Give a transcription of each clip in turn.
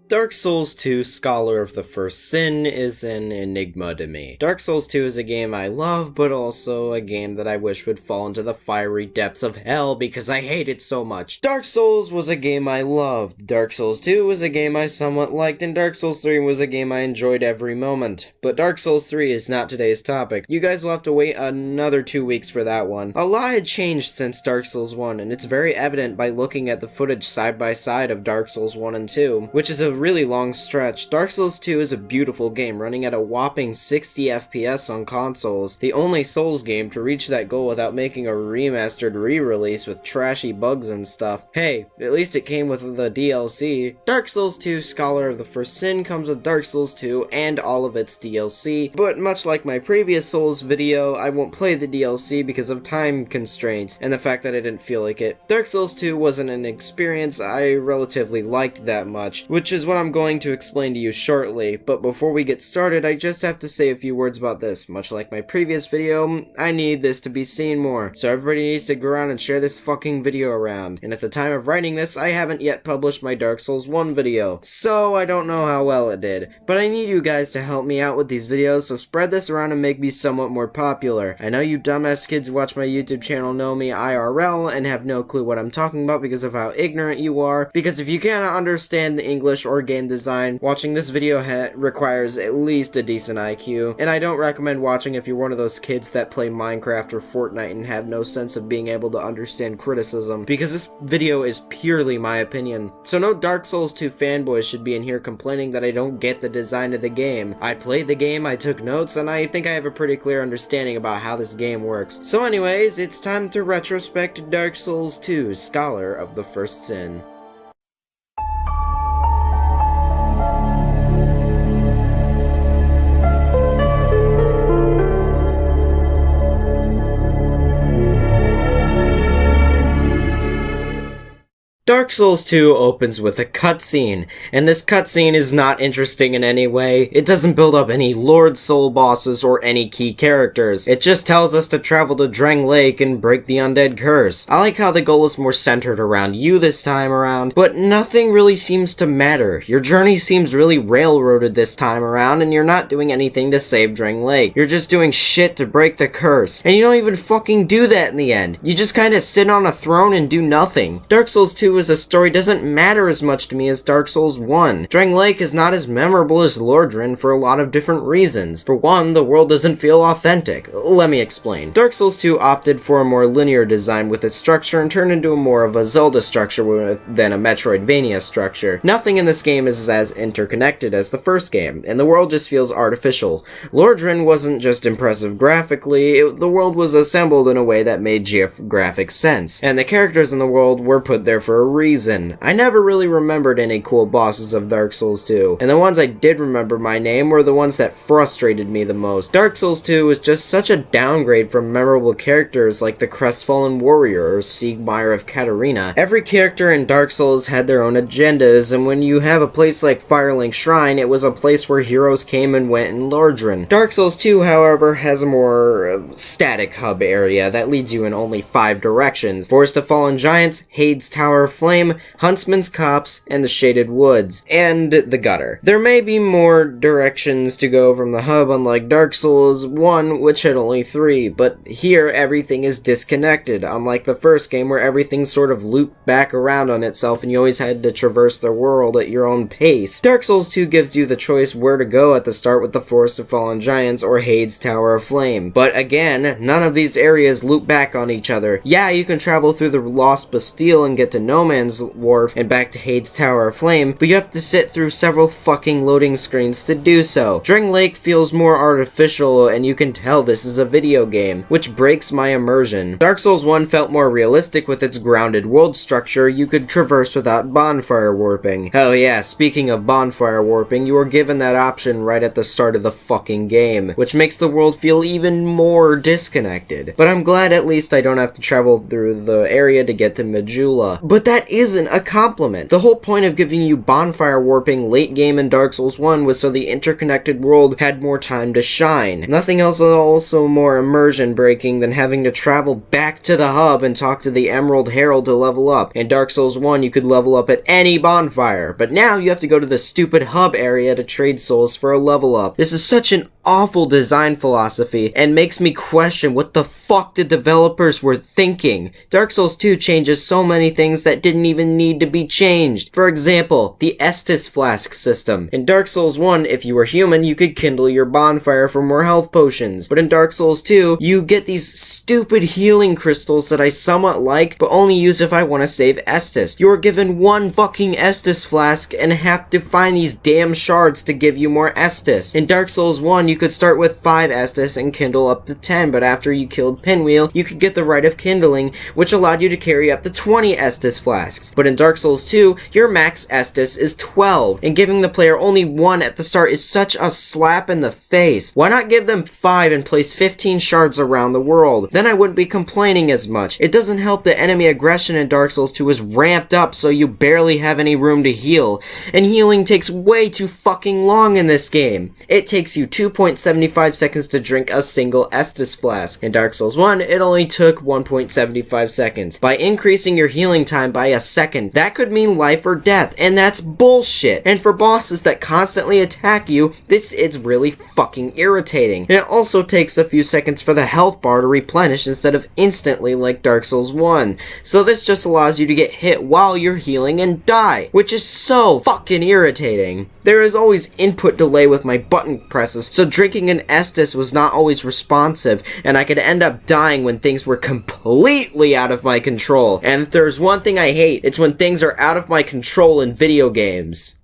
Dark Souls 2 Scholar of the First Sin is an enigma to me. Dark Souls 2 is a game I love, but also a game that I wish would fall into the fiery depths of hell because I hate it so much. Dark Souls was a game I loved, Dark Souls 2 was a game I somewhat liked, and Dark Souls 3 was a game I enjoyed every moment. But Dark Souls 3 is not today's topic. You guys will have to wait another 2 weeks for that one. A lot had changed since Dark Souls 1, and it's very evident by looking at the footage side by side of Dark Souls 1 and 2, which is a really long stretch. Dark Souls 2 is a beautiful game, running at a whopping 60 FPS on consoles, the only Souls game to reach that goal without making a remastered re-release with trashy bugs and stuff. Hey, at least it came with the DLC. Dark Souls 2 Scholar of the First Sin comes with Dark Souls 2 and all of its DLC, but much like my previous Souls video, I won't play the DLC because of time constraints and the fact that I didn't feel like it. Dark Souls 2 wasn't an experience I relatively liked that much, which is what I'm going to explain to you shortly, but before we get started, I just have to say a few words about this. Much like my previous video, I need this to be seen more, so everybody needs to go around and share this fucking video around. And at the time of writing this, I haven't yet published my Dark Souls 1 video, so I don't know how well it did. But I need you guys to help me out with these videos, so spread this around and make me somewhat more popular. I know you dumbass kids who watch my YouTube channel know me IRL and have no clue what I'm talking about because of how ignorant you are, because if you cannot understand the English or game design, watching this video requires at least a decent IQ, and I don't recommend watching if you're one of those kids that play Minecraft or Fortnite and have no sense of being able to understand criticism, because this video is purely my opinion. So no Dark Souls 2 fanboys should be in here complaining that I don't get the design of the game. I played the game, I took notes, and I think I have a pretty clear understanding about how this game works. So anyways, it's time to retrospect Dark Souls 2 Scholar of the First Sin. Dark Souls 2 opens with a cutscene, and this cutscene is not interesting in any way. It doesn't build up any Lord Soul bosses or any key characters. It just tells us to travel to Drang Lake and break the undead curse. I like how the goal is more centered around you this time around, but nothing really seems to matter. Your journey seems really railroaded this time around, and you're not doing anything to save Drang Lake. You're just doing shit to break the curse, and you don't even fucking do that in the end. You just kinda sit on a throne and do nothing. Dark Souls 2 as a story doesn't matter as much to me as Dark Souls 1. Drang Lake is not as memorable as Lordran for a lot of different reasons. For one, the world doesn't feel authentic. Let me explain. Dark Souls 2 opted for a more linear design with its structure and turned into more of a Zelda structure than a Metroidvania structure. Nothing in this game is as interconnected as the first game, and the world just feels artificial. Lordran wasn't just impressive graphically, the world was assembled in a way that made geographic sense, and the characters in the world were put there for a reason. I never really remembered any cool bosses of Dark Souls 2, and the ones I did remember by name were the ones that frustrated me the most. Dark Souls 2 was just such a downgrade from memorable characters like the Crestfallen Warrior or Siegmeyer of Katarina. Every character in Dark Souls had their own agendas, and when you have a place like Firelink Shrine, it was a place where heroes came and went in Lordran. Dark Souls 2, however, has a more static hub area that leads you in only 5 directions: Forest of Fallen Giants, Hades Tower of Flame, Huntsman's Copse, and the Shaded Woods, and the Gutter. There may be more directions to go from the hub, unlike Dark Souls 1, which had only 3, but here everything is disconnected, unlike the first game where everything sort of looped back around on itself and you always had to traverse the world at your own pace. Dark Souls 2 gives you the choice where to go at the start with the Forest of Fallen Giants or Hades Tower of Flame, but again, none of these areas loop back on each other. Yeah, you can travel through the Lost Bastille and get to No Man's Wharf and back to Hades Tower of Flame, but you have to sit through several fucking loading screens to do so. Drang Lake feels more artificial, and you can tell this is a video game, which breaks my immersion. Dark Souls 1 felt more realistic with its grounded world structure you could traverse without bonfire warping. Hell yeah, speaking of bonfire warping, you are given that option right at the start of the fucking game, which makes the world feel even more disconnected. But I'm glad at least I don't have to travel through the area to get to Majula. But that that isn't a compliment. The whole point of giving you bonfire warping late game in Dark Souls 1 was so the interconnected world had more time to shine. Nothing else is also more immersion breaking than having to travel back to the hub and talk to the Emerald Herald to level up. In Dark Souls 1 you could level up at any bonfire, but now you have to go to the stupid hub area to trade souls for a level up. This is such an awful design philosophy and makes me question what the fuck the developers were thinking. Dark Souls 2 changes so many things that didn't even need to be changed. For example, the Estus flask system. In Dark Souls 1, if you were human, you could kindle your bonfire for more health potions. But in Dark Souls 2, you get these stupid healing crystals that I somewhat like, but only use if I want to save Estus. You're given one fucking Estus flask and have to find these damn shards to give you more Estus. In Dark Souls 1, you could start with 5 Estus and kindle up to 10, but after you killed Pinwheel, you could get the Rite of Kindling, which allowed you to carry up to 20 Estus flasks. But in Dark Souls 2, your max Estus is 12, and giving the player only 1 at the start is such a slap in the face. Why not give them 5 and place 15 shards around the world? Then I wouldn't be complaining as much. It doesn't help that enemy aggression in Dark Souls 2 is ramped up so you barely have any room to heal, and healing takes way too fucking long in this game. It takes you 2.75 seconds to drink a single Estus flask. In Dark Souls 1, it only took 1.75 seconds. By increasing your healing time by a second, that could mean life or death, and that's bullshit. And for bosses that constantly attack you, this is really fucking irritating. And it also takes a few seconds for the health bar to replenish instead of instantly like Dark Souls 1. So this just allows you to get hit while you're healing and die, which is so fucking irritating. There is always input delay with my button presses, so drinking an Estus was not always responsive, and I could end up dying when things were completely out of my control. And if there's one thing I hate, it's when things are out of my control in video games.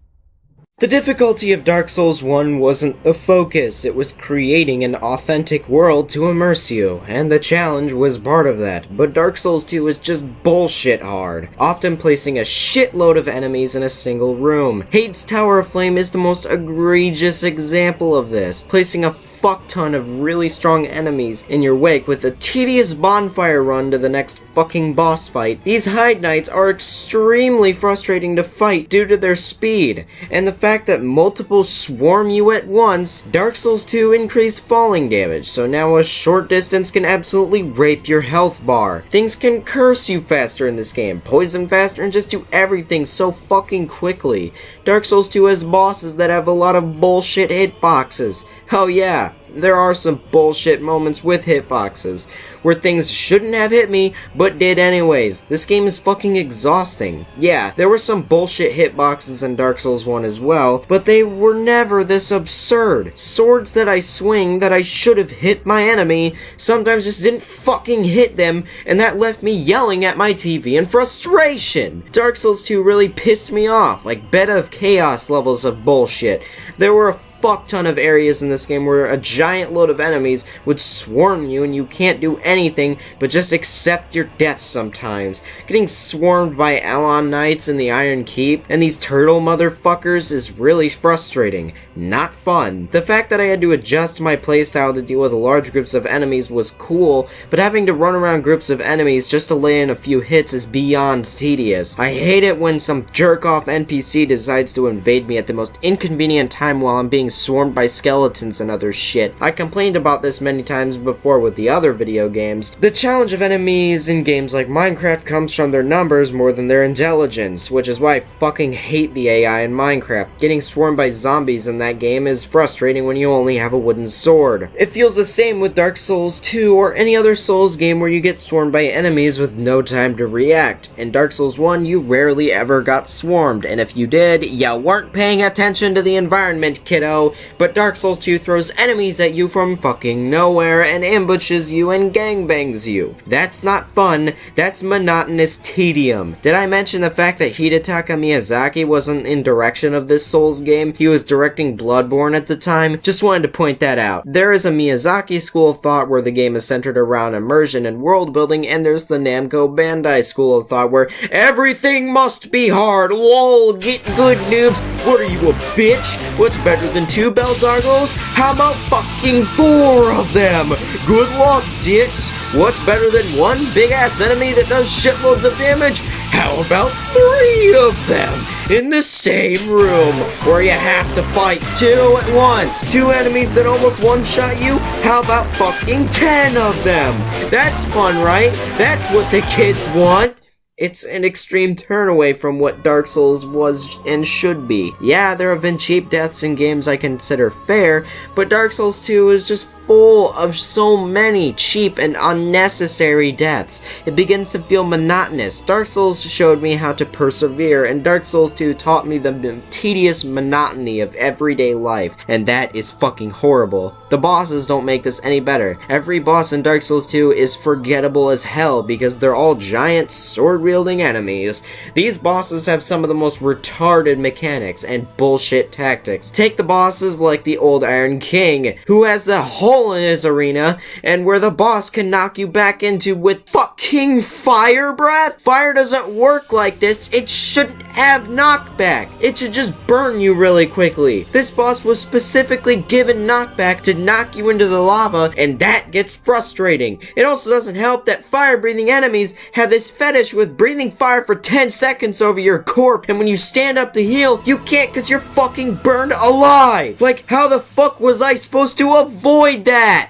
The difficulty of Dark Souls 1 wasn't the focus, it was creating an authentic world to immerse you, and the challenge was part of that. But Dark Souls 2 is just bullshit hard, often placing a shitload of enemies in a single room. Hade's Tower of Flame is the most egregious example of this, placing a fuck ton of really strong enemies in your wake with a tedious bonfire run to the next fucking boss fight. These Hide Knights are extremely frustrating to fight due to their speed, and the fact that multiple swarm you at once. Dark Souls 2 increased falling damage, so now a short distance can absolutely rape your health bar. Things can curse you faster in this game, poison faster, and just do everything so fucking quickly. Dark Souls 2 has bosses that have a lot of bullshit hitboxes. Oh yeah, there are some bullshit moments with hitboxes, where things shouldn't have hit me, but did anyways. This game is fucking exhausting. Yeah, there were some bullshit hitboxes in Dark Souls 1 as well, but they were never this absurd. Swords that I swing that I should have hit my enemy, sometimes just didn't fucking hit them, and that left me yelling at my TV in frustration. Dark Souls 2 really pissed me off, like Bed of Chaos levels of bullshit. There were a fuck ton of areas in this game where a giant load of enemies would swarm you and you can't do anything but just accept your death sometimes. Getting swarmed by Alon Knights in the Iron Keep and these turtle motherfuckers is really frustrating. Not fun. The fact that I had to adjust my playstyle to deal with large groups of enemies was cool, but having to run around groups of enemies just to lay in a few hits is beyond tedious. I hate it when some jerk-off NPC decides to invade me at the most inconvenient time while I'm being swarmed by skeletons and other shit. I complained about this many times before with the other video games. The challenge of enemies in games like Minecraft comes from their numbers more than their intelligence, which is why I fucking hate the AI in Minecraft. Getting swarmed by zombies in that game is frustrating when you only have a wooden sword. It feels the same with Dark Souls 2 or any other Souls game where you get swarmed by enemies with no time to react. In Dark Souls 1, you rarely ever got swarmed, and if you did, you weren't paying attention to the environment, kiddo. But Dark Souls 2 throws enemies at you from fucking nowhere and ambushes you and gangbangs you. That's not fun, that's monotonous tedium. Did I mention the fact that Hidetaka Miyazaki wasn't in direction of this Souls game? He was directing Bloodborne at the time. Just wanted to point that out. There is a Miyazaki school of thought where the game is centered around immersion and world building, and there's the Namco Bandai school of thought where everything must be hard. Lol, get good, noobs. What are you, a bitch? What's better than 2 bell doggos? How about fucking 4 of them? Good luck, dicks. What's better than one big ass enemy that does shitloads of damage? How about 3 of them in the same room, where you have to fight 2 at once? 2 enemies that almost one-shot you? How about fucking 10 of them? That's fun, right? That's what the kids want. It's an extreme turn away from what Dark Souls was and should be. Yeah, there have been cheap deaths in games I consider fair, but Dark Souls 2 is just full of so many cheap and unnecessary deaths. It begins to feel monotonous. Dark Souls showed me how to persevere, and Dark Souls 2 taught me the tedious monotony of everyday life, and that is fucking horrible. The bosses don't make this any better. Every boss in Dark Souls 2 is forgettable as hell because they're all giant sword-wielding enemies. These bosses have some of the most retarded mechanics and bullshit tactics. Take the bosses like the old Iron King, who has a hole in his arena, and where the boss can knock you back into with fucking fire breath? Fire doesn't work like this. It shouldn't have knockback. It should just burn you really quickly. This boss was specifically given knockback to knock you into the lava, and that gets frustrating. It also doesn't help that fire-breathing enemies have this fetish with breathing fire for 10 seconds over your corpse, and when you stand up to heal, you can't because you're fucking burned alive. Like, how the fuck was I supposed to avoid that?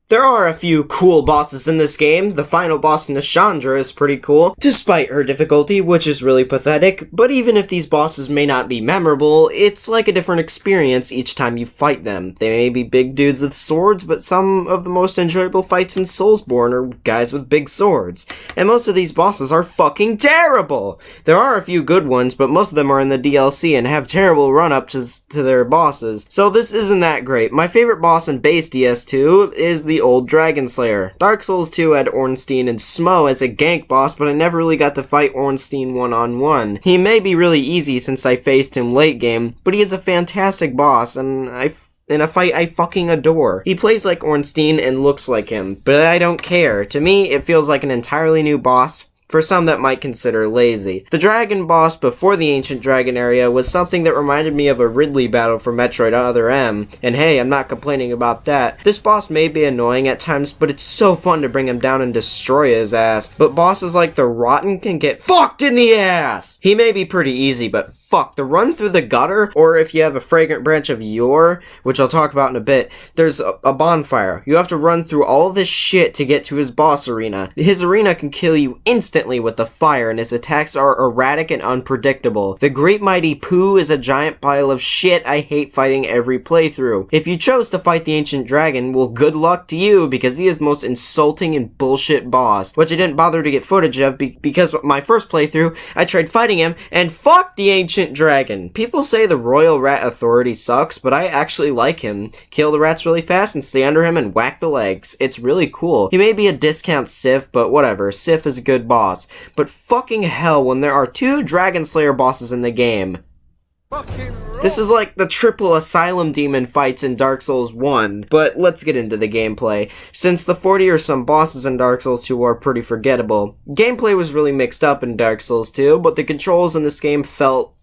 There are a few cool bosses in this game. The final boss, Nishandra, is pretty cool, despite her difficulty, which is really pathetic. But even if these bosses may not be memorable, it's like a different experience each time you fight them. They may be big dudes with swords, but some of the most enjoyable fights in Soulsborne are guys with big swords. And most of these bosses are fucking terrible! There are a few good ones, but most of them are in the DLC and have terrible run-ups to their bosses. So this isn't that great. My favorite boss in base DS2 is the old Dragon Slayer. Dark Souls 2 had Ornstein and Smo as a gank boss, but I never really got to fight Ornstein one-on-one. He may be really easy since I faced him late game, but he is a fantastic boss, and in a fight I fucking adore. He plays like Ornstein and looks like him, but I don't care. To me, it feels like an entirely new boss, for some that might consider lazy. The dragon boss before the Ancient Dragon area was something that reminded me of a Ridley battle for Metroid Other M, and hey, I'm not complaining about that. This boss may be annoying at times, but it's so fun to bring him down and destroy his ass. But bosses like the Rotten can get fucked in the ass! He may be pretty easy, but fuck, the run through the gutter, or if you have a Fragrant Branch of Yore, which I'll talk about in a bit, there's a bonfire. You have to run through all this shit to get to his boss arena. His arena can kill you instantly with the fire, and his attacks are erratic and unpredictable. The Great Mighty Pooh is a giant pile of shit I hate fighting every playthrough. If you chose to fight the Ancient Dragon, well, good luck to you, because he is the most insulting and bullshit boss, which I didn't bother to get footage of because my first playthrough, I tried fighting him, and fuck the Ancient Dragon. People say the Royal Rat Authority sucks, but I actually like him. Kill the rats really fast and stay under him and whack the legs. It's really cool. He may be a discount Sif, but whatever. Sif is a good boss. But fucking hell, when there are 2 Dragon Slayer bosses in the game. This is like the triple Asylum Demon fights in Dark Souls 1, but let's get into the gameplay. Since the 40 or some bosses in Dark Souls 2 are pretty forgettable, gameplay was really mixed up in Dark Souls 2, but the controls in this game felt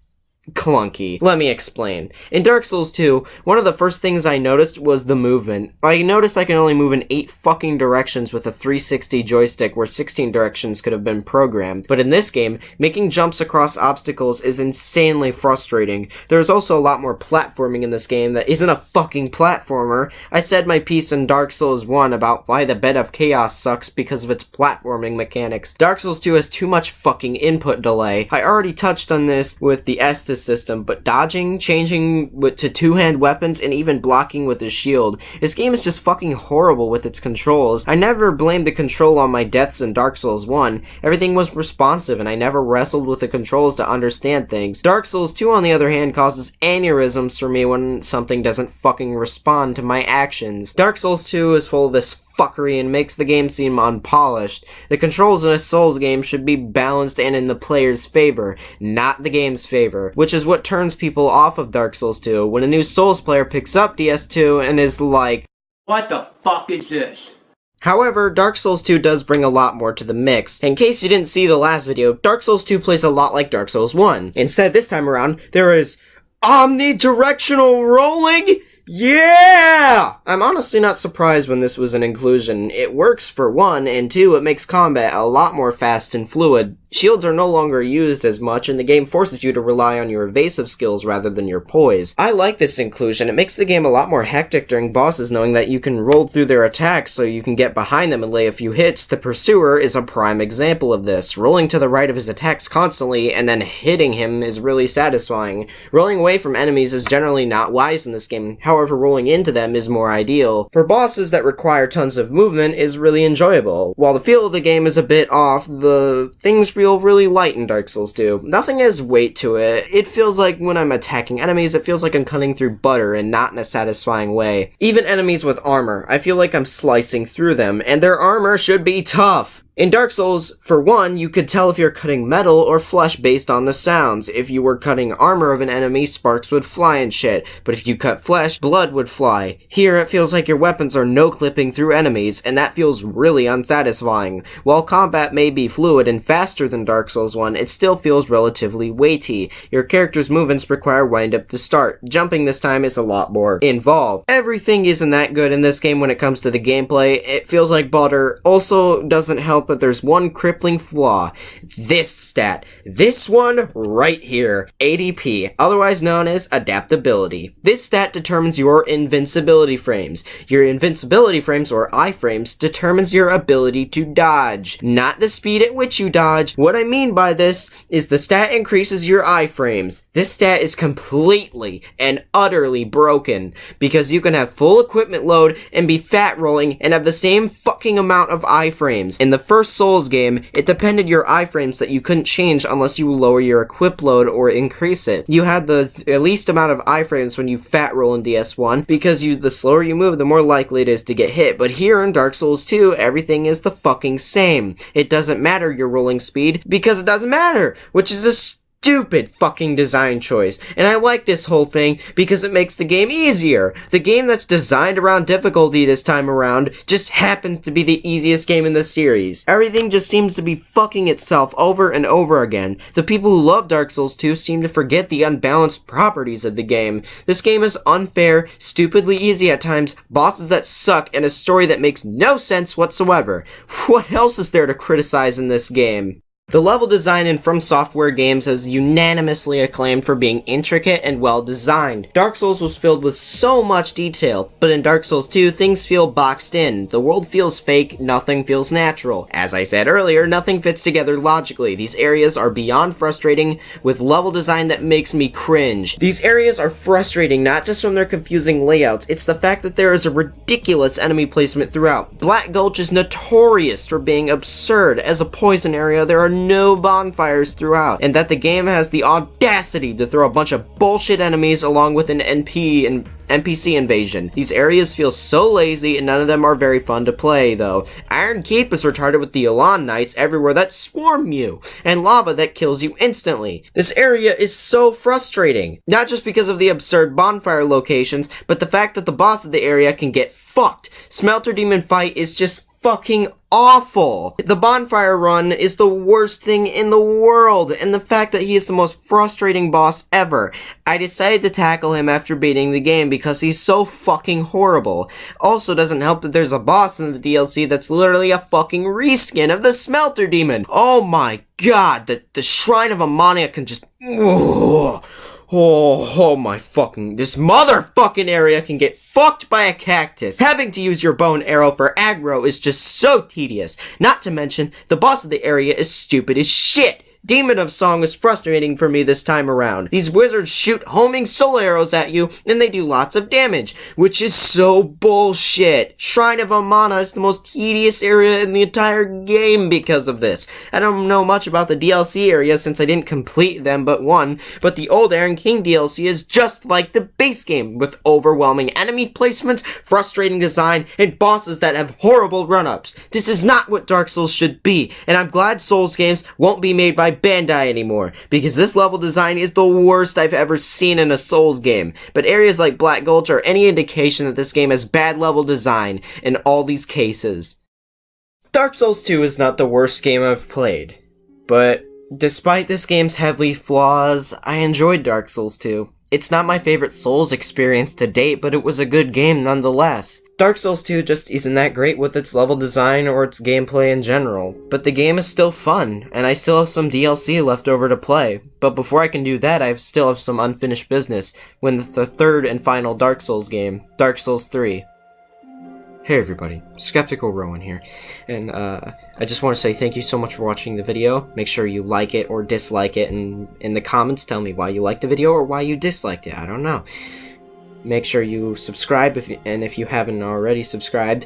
clunky. Let me explain. In Dark Souls 2, one of the first things I noticed was the movement. I noticed I can only move in 8 fucking directions with a 360 joystick where 16 directions could have been programmed. But in this game, making jumps across obstacles is insanely frustrating. There's also a lot more platforming in this game that isn't a fucking platformer. I said my piece in Dark Souls 1 about why the Bed of Chaos sucks because of its platforming mechanics. Dark Souls 2 has too much fucking input delay. I already touched on this with the Estus system, but dodging, changing to two-hand weapons, and even blocking with his shield. This game is just fucking horrible with its controls. I never blamed the control on my deaths in Dark Souls 1. Everything was responsive, and I never wrestled with the controls to understand things. Dark Souls 2, on the other hand, causes aneurysms for me when something doesn't fucking respond to my actions. Dark Souls 2 is full of this fuckery and makes the game seem unpolished. The controls in a Souls game should be balanced and in the player's favor, not the game's favor, which is what turns people off of Dark Souls 2 when a new Souls player picks up DS2 and is like, "What the fuck is this?" However, Dark Souls 2 does bring a lot more to the mix. In case you didn't see the last video, Dark Souls 2 plays a lot like Dark Souls 1. Instead, this time around, there is omnidirectional rolling, Yeah! I'm honestly not surprised when this was an inclusion. It works for one, and two, it makes combat a lot more fast and fluid. Shields are no longer used as much, and the game forces you to rely on your evasive skills rather than your poise. I like this inclusion. It makes the game a lot more hectic during bosses, knowing that you can roll through their attacks so you can get behind them and lay a few hits. The Pursuer is a prime example of this. Rolling to the right of his attacks constantly and then hitting him is really satisfying. Rolling away from enemies is generally not wise in this game. However, rolling into them is more ideal. For bosses that require tons of movement is really enjoyable. While the feel of the game is a bit off, the things feel really light in Dark Souls 2. Nothing has weight to it. It feels like when I'm attacking enemies, it feels like I'm cutting through butter and not in a satisfying way. Even enemies with armor, I feel like I'm slicing through them, and their armor should be tough. In Dark Souls, for one, you could tell if you're cutting metal or flesh based on the sounds. If you were cutting armor of an enemy, sparks would fly and shit. But if you cut flesh, blood would fly. Here, it feels like your weapons are no-clipping through enemies, and that feels really unsatisfying. While combat may be fluid and faster than Dark Souls 1, it still feels relatively weighty. Your character's movements require wind-up to start. Jumping this time is a lot more involved. Everything isn't that good in this game when it comes to the gameplay. It feels like butter. Also doesn't help, but there's one crippling flaw. This stat. This one right here. ADP, otherwise known as adaptability. This stat determines your invincibility frames. Your invincibility frames, or iframes, determines your ability to dodge, not the speed at which you dodge. What I mean by this is the stat increases your iframes. This stat is completely and utterly broken, because you can have full equipment load and be fat rolling and have the same fucking amount of iframes. In the first Souls game, it depended your iframes that you couldn't change unless you lower your equip load or increase it. You had the least amount of iframes when you fat roll in DS1, because the slower you move, the more likely it is to get hit. But here in Dark Souls 2, everything is the fucking same. It doesn't matter your rolling speed, because it doesn't matter, which is a stupid fucking design choice. And I like this whole thing because it makes the game easier. The game that's designed around difficulty this time around just happens to be the easiest game in the series. Everything just seems to be fucking itself over and over again. The people who love Dark Souls 2 seem to forget the unbalanced properties of the game. This game is unfair, stupidly easy at times, bosses that suck, and a story that makes no sense whatsoever. What else is there to criticize in this game? The level design in From Software games is unanimously acclaimed for being intricate and well designed. Dark Souls was filled with so much detail, but in Dark Souls 2, things feel boxed in. The world feels fake, nothing feels natural. As I said earlier, nothing fits together logically. These areas are beyond frustrating, with level design that makes me cringe. These areas are frustrating not just from their confusing layouts, it's the fact that there is a ridiculous enemy placement throughout. Black Gulch is notorious for being absurd. As a poison area, there are no bonfires throughout, and that the game has the audacity to throw a bunch of bullshit enemies along with an NPC invasion. These areas feel so lazy, and none of them are very fun to play, though. Iron Keep is retarded with the Elan Knights everywhere that swarm you, and lava that kills you instantly. This area is so frustrating, not just because of the absurd bonfire locations, but the fact that the boss of the area can get fucked. Smelter Demon fight is just fucking awful. The bonfire run is the worst thing in the world, and the fact that he is the most frustrating boss ever. I decided to tackle him after beating the game because he's so fucking horrible. Also doesn't help that there's a boss in the DLC that's literally a fucking reskin of the Smelter Demon. Oh my god, the Shrine of Ammonia can just... Oh my fucking... This motherfucking area can get fucked by a cactus. Having to use your bow and arrow for aggro is just so tedious. Not to mention, the boss of the area is stupid as shit. Demon of Song is frustrating for me this time around. These wizards shoot homing soul arrows at you, and they do lots of damage, which is so bullshit. Shrine of Amana is the most tedious area in the entire game because of this. I don't know much about the DLC area since I didn't complete them but one, but the old Iron King DLC is just like the base game, with overwhelming enemy placement, frustrating design, and bosses that have horrible run-ups. This is not what Dark Souls should be, and I'm glad Souls games won't be made by Bandai anymore, because this level design is the worst I've ever seen in a Souls game. But areas like Black Gulch are any indication that this game has bad level design in all these cases. Dark Souls 2 is not the worst game I've played, but despite this game's heavy flaws, I enjoyed Dark Souls 2. It's not my favorite Souls experience to date, but it was a good game nonetheless. Dark Souls 2 just isn't that great with its level design or its gameplay in general, but the game is still fun, and I still have some DLC left over to play. But before I can do that, I still have some unfinished business with the third and final Dark Souls game, Dark Souls 3. Hey everybody, Skeptical Rowan here, and I just want to say thank you so much for watching the video. Make sure you like it or dislike it, and in the comments tell me why you liked the video or why you disliked it, I don't know. Make sure you subscribe, if you haven't already subscribed.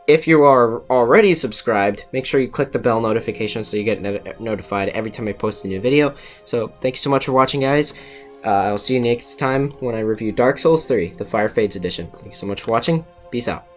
If you are already subscribed, make sure you click the bell notification so you get notified every time I post a new video. So thank you so much for watching, guys. I'll see you next time when I review Dark Souls 3, the Fire Fades edition. Thank you so much for watching. Peace out.